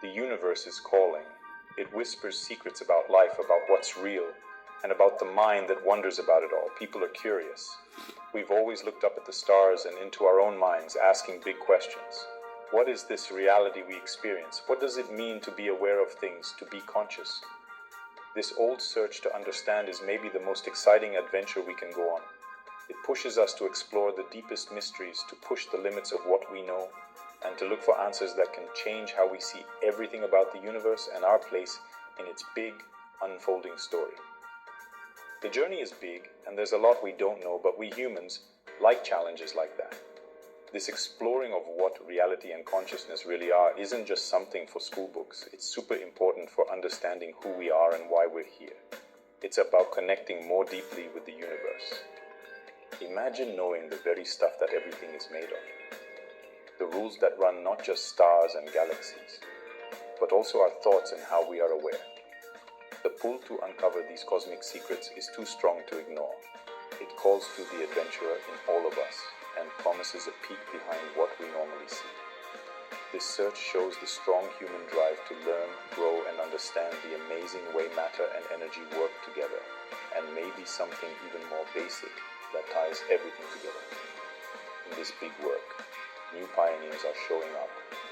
The universe is calling. It whispers secrets about life, about what's real, and about the mind that wonders about it all. People are curious. We've always looked up at the stars and into our own minds, asking big questions. What is this reality we experience? What does it mean to be aware of things, to be conscious? This old search to understand is maybe the most exciting adventure we can go on. It pushes us to explore the deepest mysteries, to push the limits of what we know, and to look for answers that can change how we see everything about the universe and our place in its big, unfolding story. The journey is big, and there's a lot we don't know, but we humans like challenges like that. This exploring of what reality and consciousness really are isn't just something for school books. It's super important for understanding who we are and why we're here. It's about connecting more deeply with the universe. Imagine knowing the very stuff that everything is made of. The rules that run not just stars and galaxies, but also our thoughts and how we are aware. The pull to uncover these cosmic secrets is too strong to ignore. It calls to the adventurer in all of us and promises a peek behind what we normally see. This search shows the strong human drive to learn, grow, and understand the amazing way matter and energy work together, and maybe something even more basic that ties everything together. In this big work, new pioneers are showing up,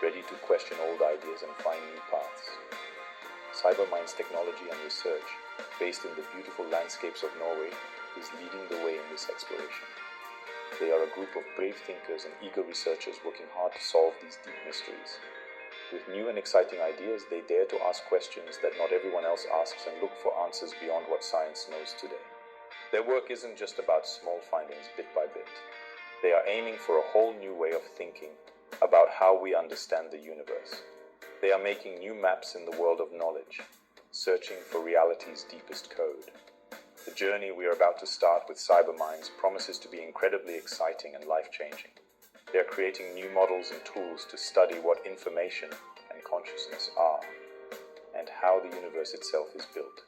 ready to question old ideas and find new paths. CyberMinds technology and research, based in the beautiful landscapes of Norway, is leading the way in this exploration. They are a group of brave thinkers and eager researchers working hard to solve these deep mysteries. With new and exciting ideas, they dare to ask questions that not everyone else asks and look for answers beyond what science knows today. Their work isn't just about small findings bit by bit. They are aiming for a whole new way of thinking about how we understand the universe. They are making new maps in the world of knowledge, searching for reality's deepest code. The journey we are about to start with CyberMinds promises to be incredibly exciting and life-changing. They are creating new models and tools to study what information and consciousness are, and how the universe itself is built.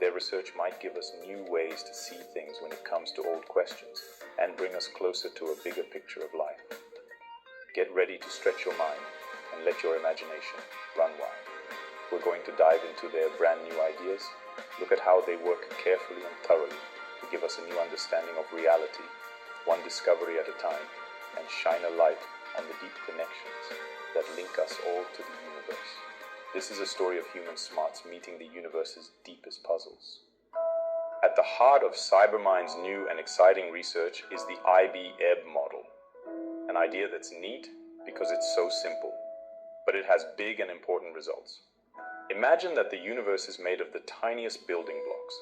Their research might give us new ways to see things when it comes to old questions, and bring us closer to a bigger picture of life. Get ready to stretch your mind and let your imagination run wild. We're going to dive into their brand new ideas, look at how they work carefully and thoroughly to give us a new understanding of reality, one discovery at a time, and shine a light on the deep connections that link us all to the universe. This is a story of human smarts meeting the universe's deepest puzzles. At the heart of CyberMinds' new and exciting research is the IB-EB model, an idea that's neat because it's so simple, but it has big and important results. Imagine that the universe is made of the tiniest building blocks.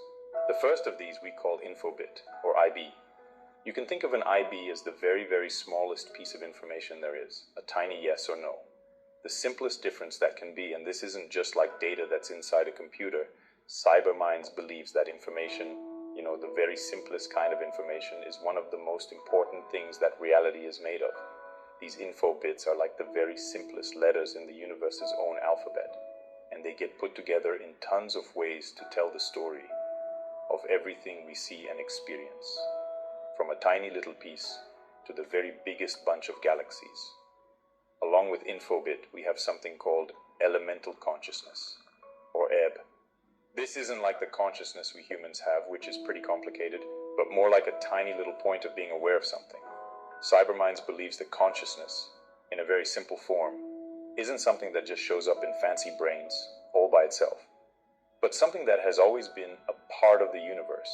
The first of these we call infobit, or IB. You can think of an IB as the very, very smallest piece of information there is, a tiny yes or no. The simplest difference that can be, and this isn't just like data that's inside a computer. CyberMinds believes that information, the very simplest kind of information, is one of the most important things that reality is made of. These info bits are like the very simplest letters in the universe's own alphabet, and they get put together in tons of ways to tell the story of everything we see and experience, from a tiny little piece to the very biggest bunch of galaxies. Along with infobit, we have something called elemental consciousness, or EB. This isn't like the consciousness we humans have, which is pretty complicated, but more like a tiny little point of being aware of something. CyberMinds believes that consciousness, in a very simple form, isn't something that just shows up in fancy brains all by itself, but something that has always been a part of the universe.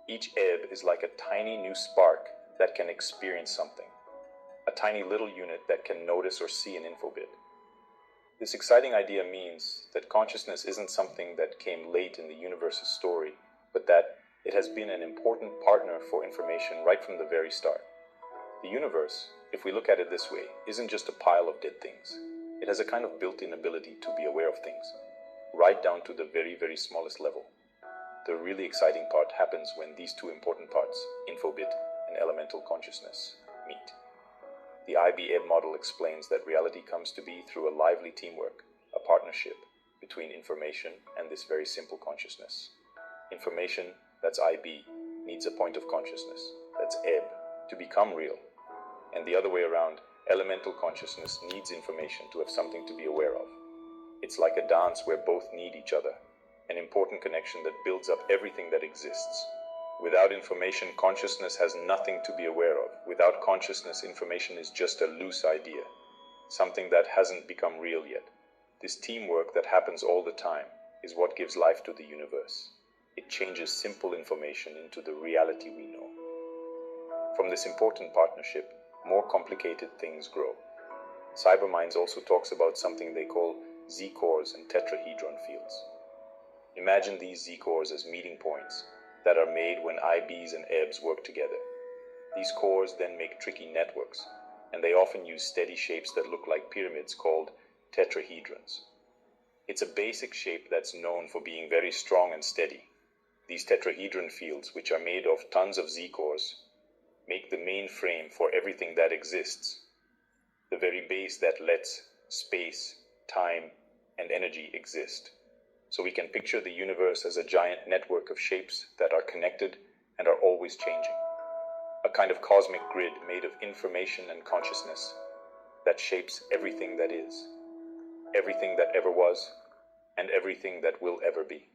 Each EB is like a tiny new spark that can experience something, a tiny little unit that can notice or see an infobit. This exciting idea means that consciousness isn't something that came late in the universe's story, but that it has been an important partner for information right from the very start. The universe, if we look at it this way, isn't just a pile of dead things. It has a kind of built-in ability to be aware of things, right down to the very, very smallest level. The really exciting part happens when these two important parts, infobit and elemental consciousness, meet. The IB-EB model explains that reality comes to be through a lively teamwork, a partnership between information and this very simple consciousness. Information, that's IB, needs a point of consciousness, that's EB, to become real. And the other way around, elemental consciousness needs information to have something to be aware of. It's like a dance where both need each other, an important connection that builds up everything that exists. Without information, consciousness has nothing to be aware of. Without consciousness, information is just a loose idea, something that hasn't become real yet. This teamwork that happens all the time is what gives life to the universe. It changes simple information into the reality we know. From this important partnership, more complicated things grow. CyberMinds also talks about something they call Z-cores and tetrahedron fields. Imagine these Z-cores as meeting points that are made when IBs and EBs work together. These cores then make tricky networks, and they often use steady shapes that look like pyramids called tetrahedrons. It's a basic shape that's known for being very strong and steady. These tetrahedron fields, which are made of tons of Z-cores, make the main frame for everything that exists, the very base that lets space, time, and energy exist. So we can picture the universe as a giant network of shapes that are connected and are always changing. A kind of cosmic grid made of information and consciousness that shapes everything that is, everything that ever was, and everything that will ever be.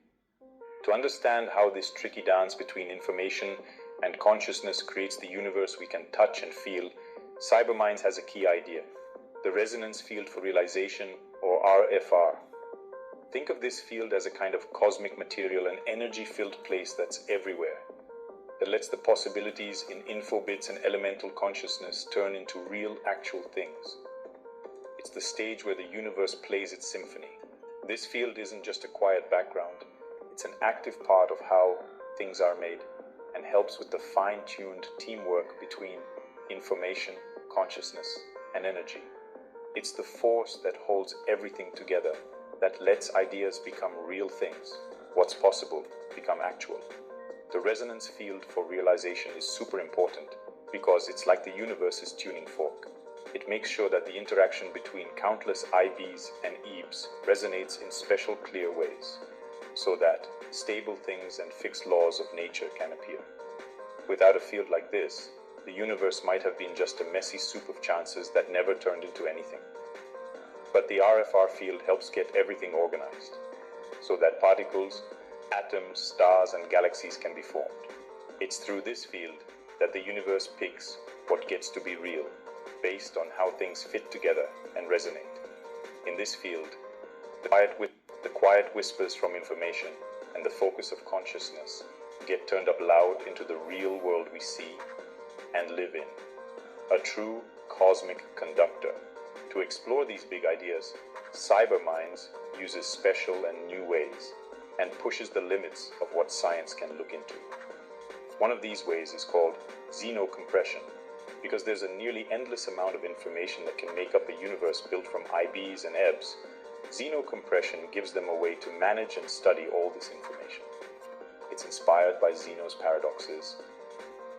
To understand how this tricky dance between information and consciousness creates the universe we can touch and feel, CyberMinds has a key idea: the resonance field for realization, or RFR. Think of this field as a kind of cosmic material, an energy-filled place that's everywhere, that lets the possibilities in info bits and elemental consciousness turn into real, actual things. It's the stage where the universe plays its symphony. This field isn't just a quiet background, it's an active part of how things are made, and helps with the fine-tuned teamwork between information, consciousness, and energy. It's the force that holds everything together, that lets ideas become real things, what's possible become actual. The resonance field for realization is super important because it's like the universe's tuning fork. It makes sure that the interaction between countless IBs and EBs resonates in special, clear ways, so that stable things and fixed laws of nature can appear. Without a field like this, the universe might have been just a messy soup of chances that never turned into anything. But the RFR field helps get everything organized, so that particles, atoms, stars, and galaxies can be formed. It's through this field that the universe picks what gets to be real, based on how things fit together and resonate. In this field, the quiet whispers from information and the focus of consciousness get turned up loud into the real world we see and live in. A true cosmic conductor. To explore these big ideas, CyberMinds uses special and new ways and pushes the limits of what science can look into. One of these ways is called xenocompression, because there's a nearly endless amount of information that can make up a universe built from IBs and EBs. Xenocompression gives them a way to manage and study all this information. It's inspired by Zeno's paradoxes,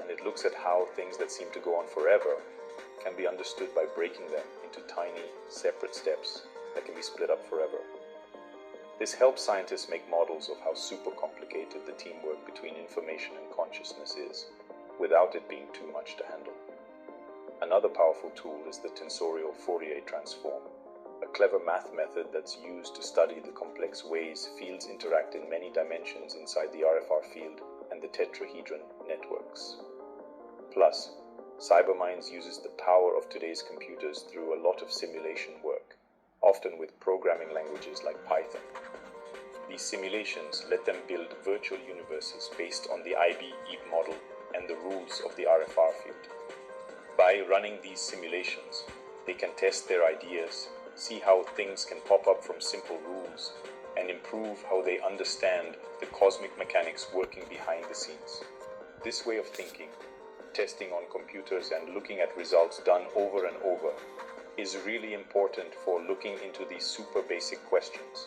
and it looks at how things that seem to go on forever can be understood by breaking them into tiny, separate steps that can be split up forever. This helps scientists make models of how super complicated the teamwork between information and consciousness is, without it being too much to handle. Another powerful tool is the tensorial Fourier transform, a clever math method that's used to study the complex ways fields interact in many dimensions inside the RFR field and the tetrahedron networks. Plus, CyberMinds uses the power of today's computers through a lot of simulation work, often with programming languages like Python. These simulations let them build virtual universes based on the IB-EB model and the rules of the RFR field. By running these simulations, they can test their ideas, see how things can pop up from simple rules, and improve how they understand the cosmic mechanics working behind the scenes. This way of thinking, testing on computers and looking at results done over and over, is really important for looking into these super basic questions.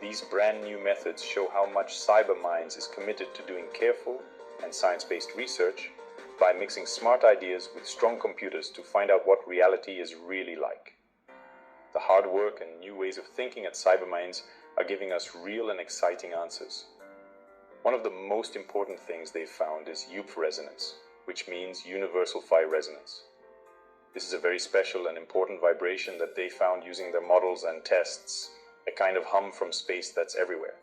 These brand new methods show how much CyberMinds is committed to doing careful and science-based research by mixing smart ideas with strong computers to find out what reality is really like. The hard work and new ways of thinking at CyberMinds are giving us real and exciting answers. One of the most important things they've found is UP resonance, which means universal phi resonance. This is a very special and important vibration that they found using their models and tests a kind of hum from space that's everywhere.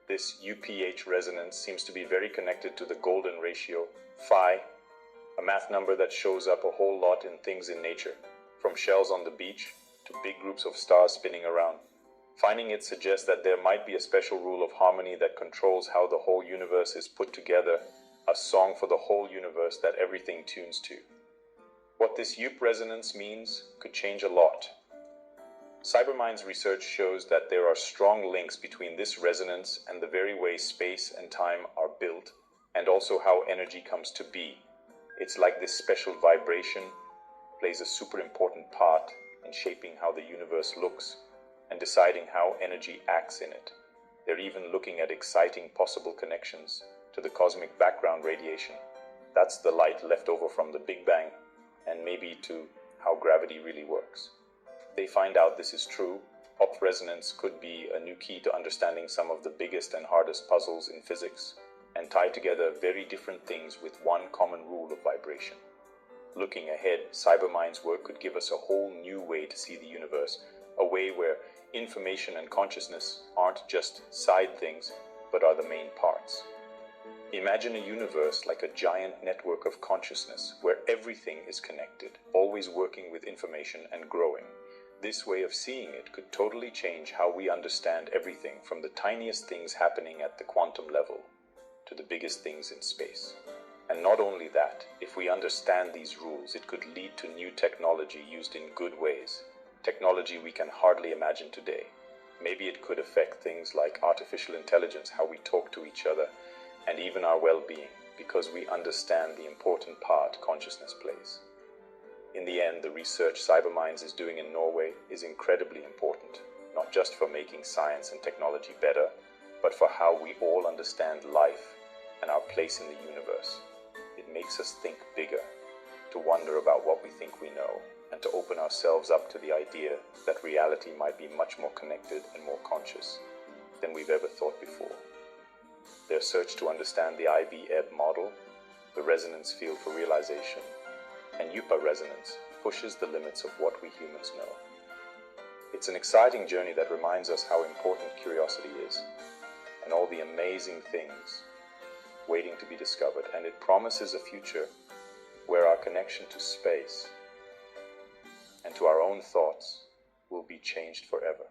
This UPH resonance seems to be very connected to the golden ratio, phi, a math number that shows up a whole lot in things in nature, from shells on the beach to big groups of stars spinning around. Finding it suggests that there might be a special rule of harmony that controls how the whole universe is put together, a song for the whole universe that everything tunes to. What this UP resonance means could change a lot. CyberMinds research shows that there are strong links between this resonance and the very way space and time are built, and also how energy comes to be. It's like this special vibration plays a super important part in shaping how the universe looks and deciding how energy acts in it. They're even looking at exciting possible connections to the cosmic background radiation. That's the light left over from the Big Bang, and maybe to how gravity really works. If they find out this is true, UP resonance could be a new key to understanding some of the biggest and hardest puzzles in physics, and tie together very different things with one common rule of vibration. Looking ahead, CyberMinds' work could give us a whole new way to see the universe, a way where information and consciousness aren't just side things, but are the main parts. Imagine a universe like a giant network of consciousness where everything is connected, always working with information and growing. This way of seeing it could totally change how we understand everything, from the tiniest things happening at the quantum level to the biggest things in space. And not only that, if we understand these rules, it could lead to new technology used in good ways. Technology we can hardly imagine today. Maybe it could affect things like artificial intelligence, how we talk to each other, and even our well-being, because we understand the important part consciousness plays. In the end, the research CyberMinds is doing in Norway is incredibly important, not just for making science and technology better, but for how we all understand life and our place in the universe. It makes us think bigger, to wonder about what we think we know, and to open ourselves up to the idea that reality might be much more connected and more conscious than we've ever thought before. Their search to understand the IV-Ebb model, the resonance field for realization, and UPA resonance pushes the limits of what we humans know. It's an exciting journey that reminds us how important curiosity is, and all the amazing things waiting to be discovered, and it promises a future where our connection to space and to our own thoughts will be changed forever.